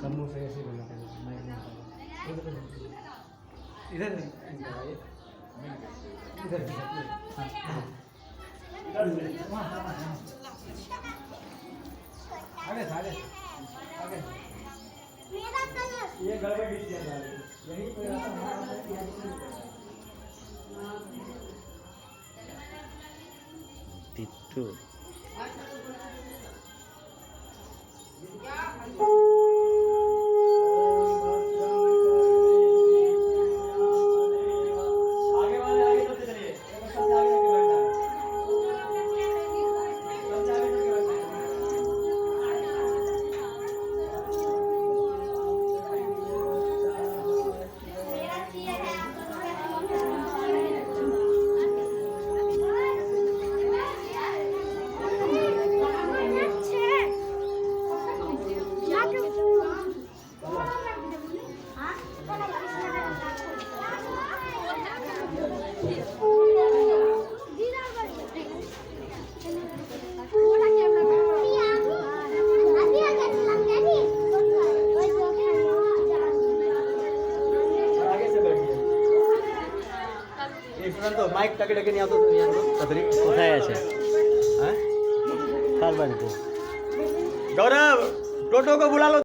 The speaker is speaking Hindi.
समोसे ऐसे बनाते हैं इधर नहीं इधर आगे आगे आगे ये गड़बड़ डिश चल रहा है यही कोई टिट्टू তো মাইক টাকে ডেকে নিয়ে আসো তুমি তাড়াতাড়ি কোথায় আছে হ্যাঁ কার বাড়িতে गौरव टोटो को बुला लो